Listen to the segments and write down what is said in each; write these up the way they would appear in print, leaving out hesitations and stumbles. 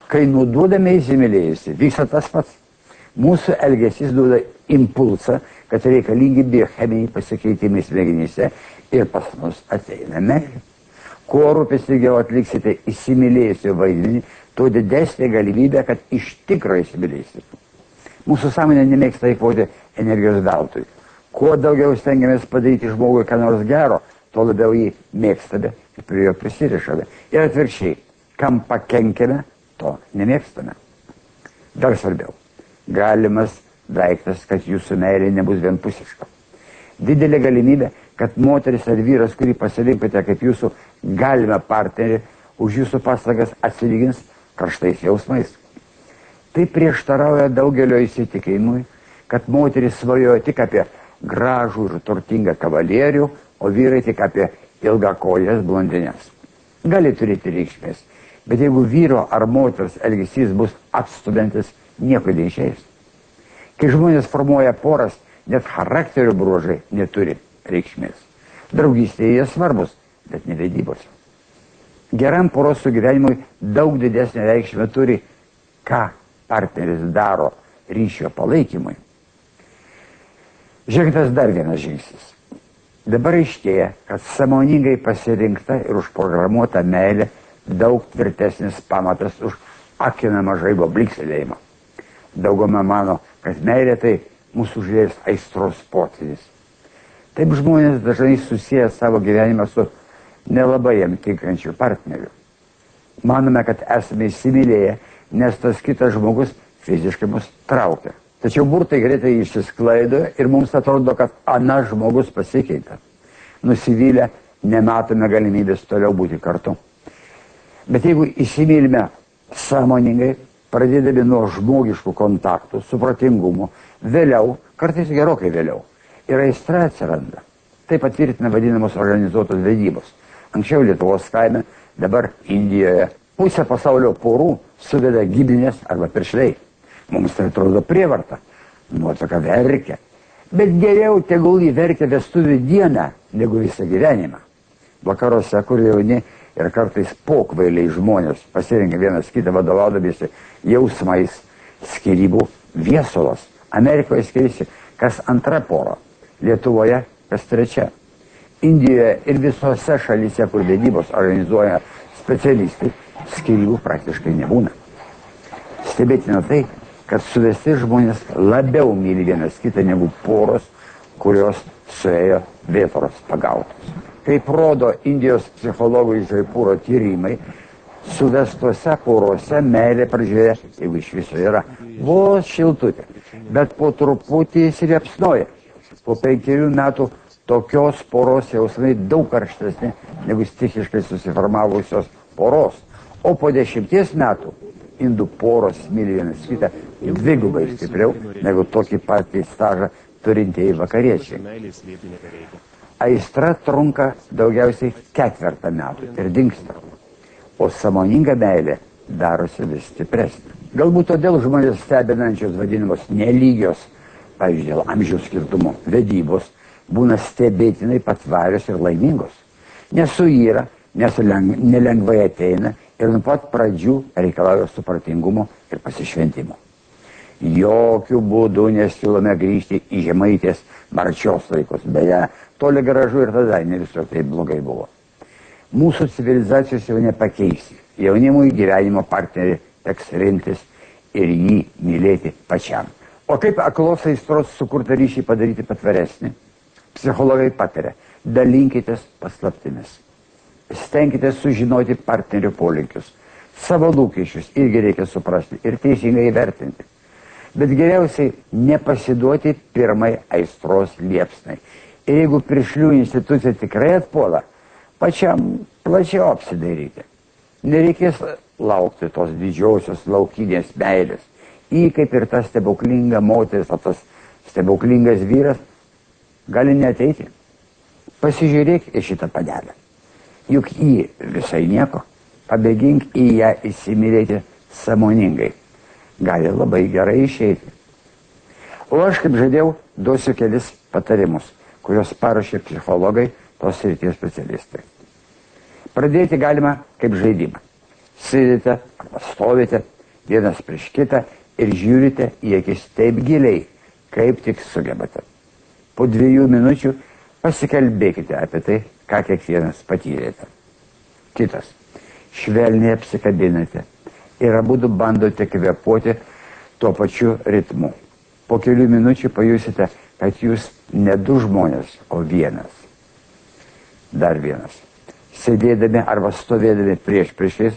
Kai nuduodame įsimylėjusi, vyksta tas pats. Mūsų elgesys duoda impulsą, kad reikalingi biocheminiai pasikeitimai smegenyse ir pas mus ateina meilė. Kuo rūpestingiau atliksite įsimylėjusio vaidmenį, tuo didesnė galimybė, kad iš tikro įsimylėsite. Mūsų sąmonė nemėgsta eikvoti energijos veltui. Kuo daugiau stengiamės padaryti žmogui ką nors gero, tuo labiau jį mėgstame ir prie jo prisirišame. Ir atvirkščiai, kam pakenkime, to nemėgstame. Dar svarbiau, galimas daiktas, kad jūsų meilė nebus vienpusiška. Didelė galimybė, kad moteris ar vyras, kurį pasirinkote kaip jūsų galimą partnerį, už jūsų pastangas atsilygins karštais jausmais. Tai prieštarauja daugelio įsitikinimui, kad moteris svajoja tik apie gražų ir turtingą kavalierių, o vyrai tik apie ilgakojės blondinės. Gali turėti reikšmės, bet jeigu vyro ar moters elgesys bus atstumiantis, nieko neišeis. Kai žmonės formuoja poras, net charakterio bruožai neturi reikšmės. Draugystėje jie svarbus, bet ne vedybos. Geram poros sugyvenimui daug didesnę reikšmę turi, ką partneris daro ryšio palaikymui. Žengtas dar vienas žingsnis. Dabar aiškėja, kad sąmoningai pasirinkta ir užprogramuota meilė daug tvirtesnis pamatas už akinamą žaibo blikselėjimą. Dauguma mano, kad meilė tai mūsų užliejus aistros potvynis. Taip žmonės dažnai susiję savo gyvenimą su nelabai jam tinkančiu partneriu. Manome, kad esame įsimylėję, nes tas kitas žmogus fiziškai mus traukia. Tačiau burtai greitai išsisklaido ir mums atrodo, kad anas žmogus pasikeitė. Nusivylę, nematome galimybės toliau būti kartu. Bet jeigu įsimylime sąmoningai, pradėdami nuo žmogiškų kontaktų, supratingumo, vėliau, kartais gerokai vėliau, ir aistra atsiranda. Tai patvirtina vadinamos organizuotos vedybos. Anksčiau Lietuvos kaime, dabar Indijoje. Pusę pasaulio porų suveda giminės arba piršliai. Mums tai atrodo prievarta. Nuotaka verkia. Bet geriau tegul jį verkia vestuvių dieną, negu visą gyvenimą. Vakaruose, kur jauni ir kartais pokvailiai žmonės pasirenka vienas kitą vadovaudamiesi jausmais, skyrybų viesulas. Amerikoje skiriasi kas antra pora, Lietuvoje kas trečia. Indijoje ir visose šalyse, kur vedybos organizuoja specialistai, skyrybų praktiškai nebūna. Stebėtina tai, kad suvesti žmonės labiau myli vienas kitą negu poros, kurios suėjo vėtros pagautos. Kaip rodo Indijos psichologų iš Jaipūro tyrimai, suvestuose porose meilė pradžioje, jeigu iš viso yra, vos šiltutė, bet po truputį įsiliepsnoja. Po 5 metų tokios poros jausmai daug karštesni negu stichiškai susiformavusios poros, o po 10 metų indų poros myli vienas kitą dvigubai stipriau negu tokį patį stažą turintieji vakariečiai. Aistra trunka daugiausiai 4 metų ir dingsta, o sąmoninga meilė darosi vis stipresnė. Galbūt todėl žmonės stebinančios vadinamos nelygios, pavyzdžiui, dėl amžiaus skirtumo vedybos, būna stebėtinai patvarios ir laimingos. Nesuyra, nelengvai ateina ir nuo pat pradžių reikalauja supratingumo ir pasišventimo. Jokių būdų nesiūlome grįžti į žemaitės marčios laikus. Beje, toli gražu ir tada ne visur taip blogai buvo. Mūsų civilizacijos jau nepakeisi. Jaunimui gyvenimo partnerį teks rinktis ir jį mylėti pačiam. O kaip aklos aistros sukurtą ryšį padaryti patvaresnį? Psichologai pataria, dalinkitės paslaptimis. Stenkite sužinoti partnerio polinkius. Savo lūkesčius irgi reikia suprasti ir teisingai įvertinti. Bet geriausiai nepasiduoti pirmai aistros liepsnai. Ir jeigu piršlių institucija tikrai atpuola, pačiam plačiau apsidairyti. Nereikės laukti tos didžiosios laukinės meilės. Į kaip ir ta stebuklinga moteris, o tas stebuklingas vyras gali neateiti. Pasižiūrėk į šitą padelę. Juk į visai nieko. Pabėgink į ją įsimylėti sąmoningai. Gali labai gerai išeiti. O aš, kaip žadėjau, duosiu kelis patarimus, kuriuos paruošė psichologai, tos srities specialistai. Pradėti galima kaip žaidimą. Sėdite arba stovite vienas prieš kitą ir žiūrite į akis taip giliai, kaip tik sugebate. Po 2 minučių pasikalbėkite apie tai, ką kiekvienas patyrėte. Kitas. Švelniai apsikabinate ir abudu bandote kvėpuoti tuo pačiu ritmu. Po kelių minučių pajusite, kad jūs ne 2 žmonės, o vienas. Dar vienas. Sėdėdami arba stovėdami priešais,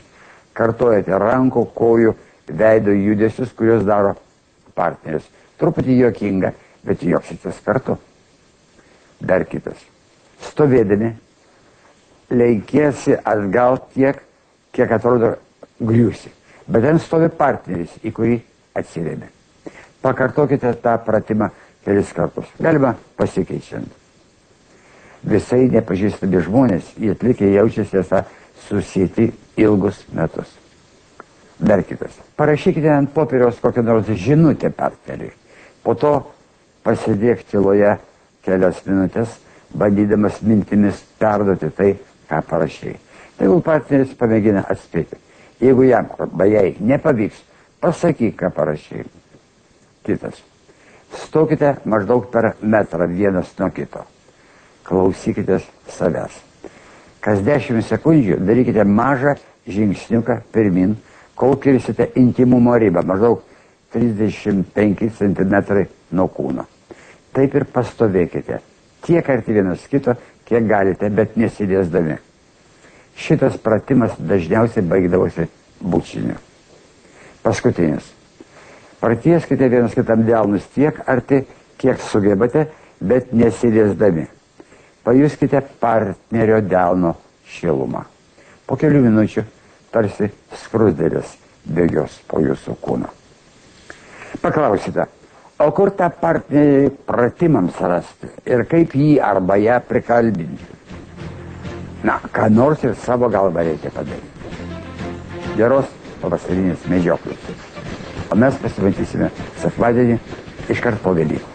kartojate rankų, kojų, veido judesius, kuriuos daro partneris. Truputį juokinga, bet juoksitės kartu. Dar kitas. Stovėdami, lenkiesi atgal tiek, kiek atrodo griūsi. Bet ten stovi partneris, į kurį atsirėmė. Pakartokite tą pratimą kelis kartus. Galima pasikeičiant. Visai nepažįstami žmonės, jie atlikę jaučiasi esą susieti ilgus metus. Dar kitas. Parašykite ant popieriaus kokią nors žinutę partneriui. Po to pasidėk tyloje kelias minutės, bandydamas mintimis perduoti tai, ką parašai. Tegul partneris pamėgina atspėti. Jeigu jam arba jai nepavyks, pasakyk, ką parašai. Kitas. Stokite maždaug per metrą vienas nuo kito. Klausykitės savęs. Kas 10 sekundžių darykite mažą žingsniuką pirmin, kol kirsite intimumo ribą, maždaug 35 cm nuo kūno. Taip ir pastovėkite. Tiek arti vienas kito, kiek galite, bet nesidėsdami. Šitas pratimas dažniausiai baigdavosi bučiniu. Paskutinis. Pratieskite vienas kitam delnus tiek arti, kiek sugebate, bet nesidėsdami. Pajuskite partnerio delno šilumą. Po kelių minučių tarsi skruzdėlės bėgios po jūsų kūną. Paklausite, o kur tą partnerį pratimams rasti ir kaip jį arba ją prikalbinti? Na, ką nors ir savo galvą reikia padaryti. Geros pavasarinės medžioklės. O mes pasimatysime sekmadienį iškart po Velykų.